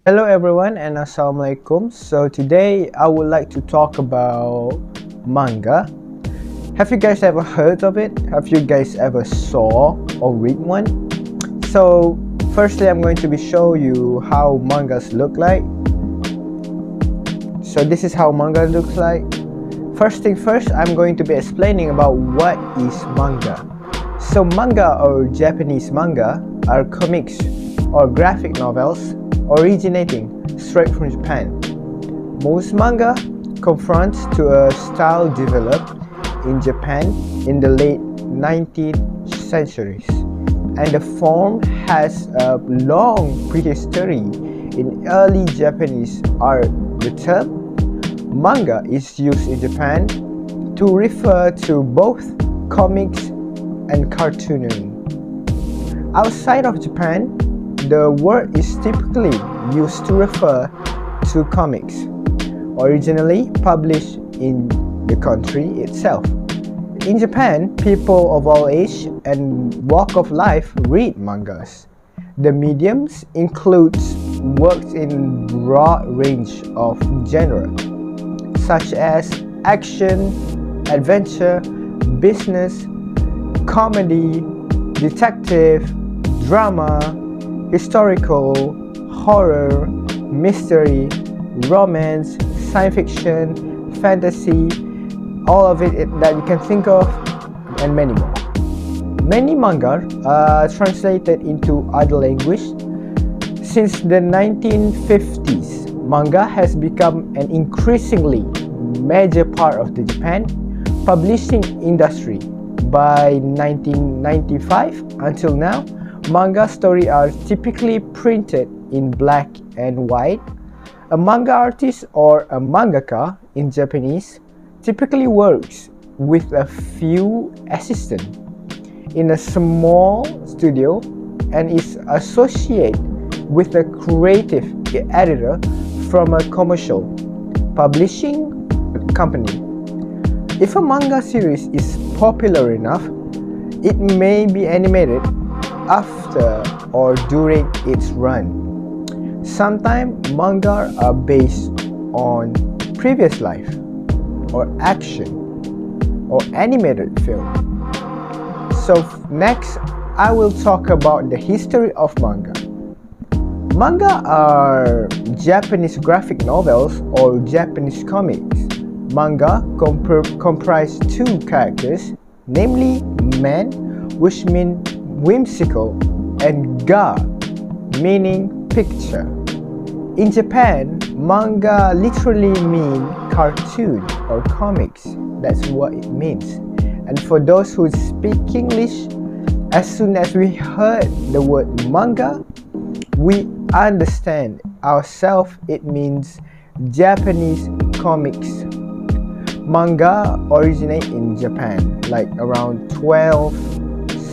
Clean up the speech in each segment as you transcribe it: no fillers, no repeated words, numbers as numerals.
Hello everyone and assalamualaikum. So today I would like to talk about manga. Have you guys ever heard of it? Have you guys ever saw or read one? So firstly I'm going to be show you how mangas look like. So this is how manga looks like. First thing first, I'm going to be explaining about what is manga. So manga or Japanese manga are comics or graphic novels originating straight from Japan. Most manga confronts to a style developed in Japan in the late 19th centuries, and the form has a long prehistory in early Japanese art. The term manga is used in Japan to refer to both comics and cartooning. Outside of Japan, the word is typically used to refer to comics originally published in the country itself. In Japan, people of all age and walk of life read mangas. The mediums includes works in broad range of genre, such as action, adventure, business, comedy, detective, drama, historical, horror, mystery, romance, science fiction, fantasy, all of it that you can think of, and many more. Many manga are translated into other language. Since the 1950s, manga has become an increasingly major part of the Japan publishing industry. By 1995 until now, manga stories are typically printed in black and white. A manga artist or a mangaka in Japanese typically works with a few assistants in a small studio and is associated with a creative editor from a commercial publishing company. If a manga series is popular enough, it may be animated after or during its run. Sometimes manga are based on previous life or action or animated film. So next, I will talk about the history of manga. Manga are Japanese graphic novels or Japanese comics. Manga comprise two characters, namely man, which means whimsical, and ga, meaning picture. In Japan, manga literally means cartoon or comics. That's what it means. And for those who speak English, as soon as we heard the word manga, we understand ourselves it means Japanese comics. Manga originate in Japan like around 12th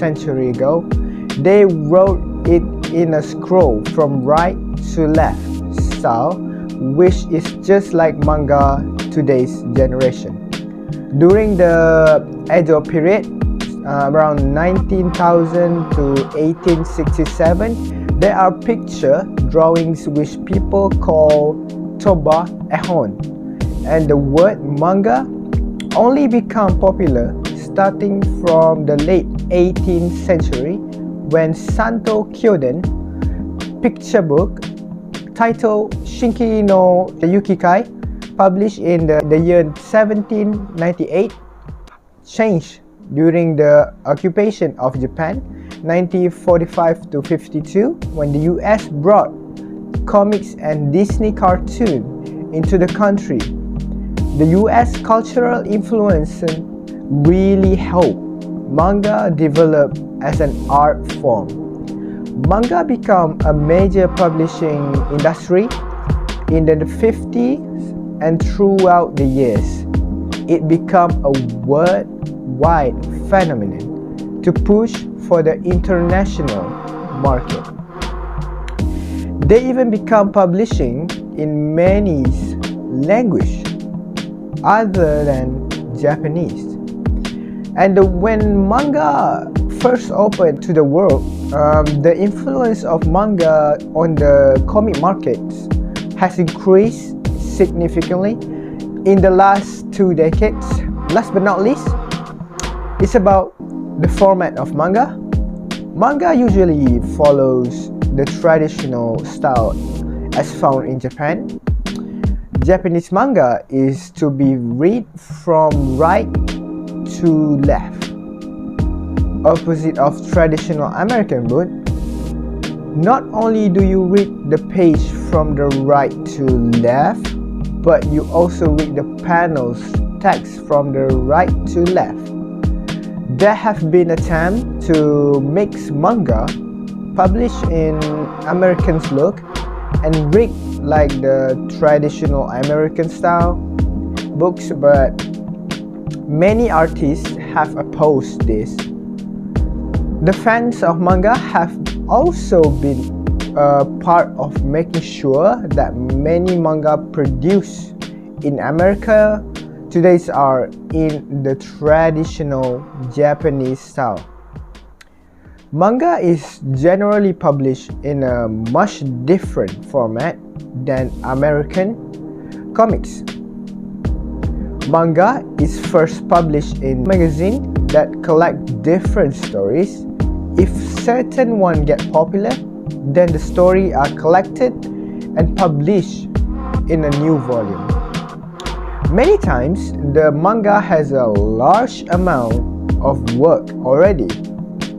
century ago. They wrote it in a scroll from right to left style, which is just like manga today's generation. During the Edo period, around 19,000 to 1867, there are picture drawings which people call toba ehon, and the word manga only became popular starting from the late 18th century when Santo Kyoden picture book titled Shinki no Yukikai, published in the year 1798, changed during the occupation of Japan 1945 to 52 when the US brought comics and Disney cartoon into the country. The US cultural influence really helped manga develop as an art form. Manga became a major publishing industry in the 50s and throughout the years. It became a worldwide phenomenon to push for the international market. They even become publishing in many languages other than Japanese. And when manga first opened to the world, The influence of manga on the comic markets has increased significantly in the last 2 decades. Last but not least, it's about the format of manga. Manga usually follows the traditional style as found in Japan. Japanese manga is to be read from right to left, opposite of traditional American book. Not only do you read the page from the right to left, but you also read the panels text from the right to left. There have been attempts to mix manga published in American look and read like the traditional American style books, but many artists have opposed this. The fans of manga have also been a part of making sure that many manga produced in America today are in the traditional Japanese style. Manga is generally published in a much different format than American comics. Manga is first published in magazines that collect different stories. If certain ones get popular, then the stories are collected and published in a new volume. Many times, the manga has a large amount of work already,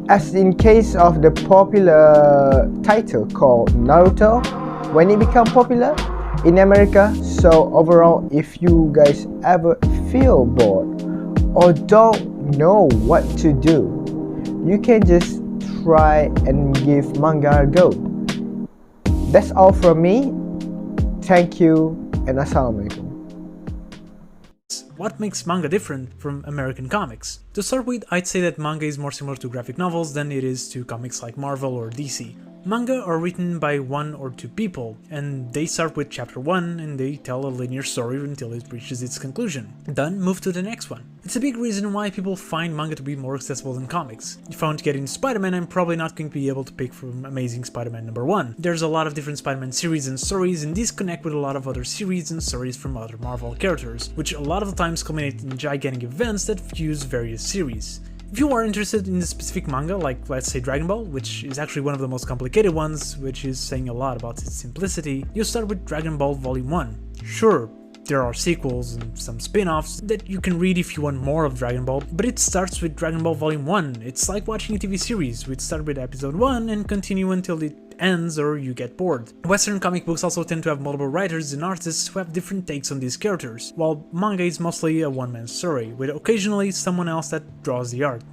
as in case of the popular title called Naruto when it became popular in America. So overall, if you guys ever feel bored or don't know what to do, you can just try and give manga a go. That's all from me. Thank you and Assalamualaikum. What makes manga different from American comics? To start with, I'd say that manga is more similar to graphic novels than it is to comics like Marvel or DC. Manga are written by 1 or 2 people, and they start with chapter 1 and they tell a linear story until it reaches its conclusion. Then move to the next one. It's a big reason why people find manga to be more accessible than comics. If I want to get into Spider-Man, I'm probably not going to be able to pick from Amazing Spider-Man #1. There's a lot of different Spider-Man series and stories, and these connect with a lot of other series and stories from other Marvel characters, which a lot of the times culminate in gigantic events that fuse various series. If you are interested in a specific manga, like let's say Dragon Ball, which is actually one of the most complicated ones, which is saying a lot about its simplicity, you start with Dragon Ball Volume 1. Sure, there are sequels and some spin-offs that you can read if you want more of Dragon Ball, but it starts with Dragon Ball Volume 1. It's like watching a TV series, which start with episode 1 and continue until it ends or you get bored. Western comic books also tend to have multiple writers and artists who have different takes on these characters, while manga is mostly a one-man story, with occasionally someone else that draws the art.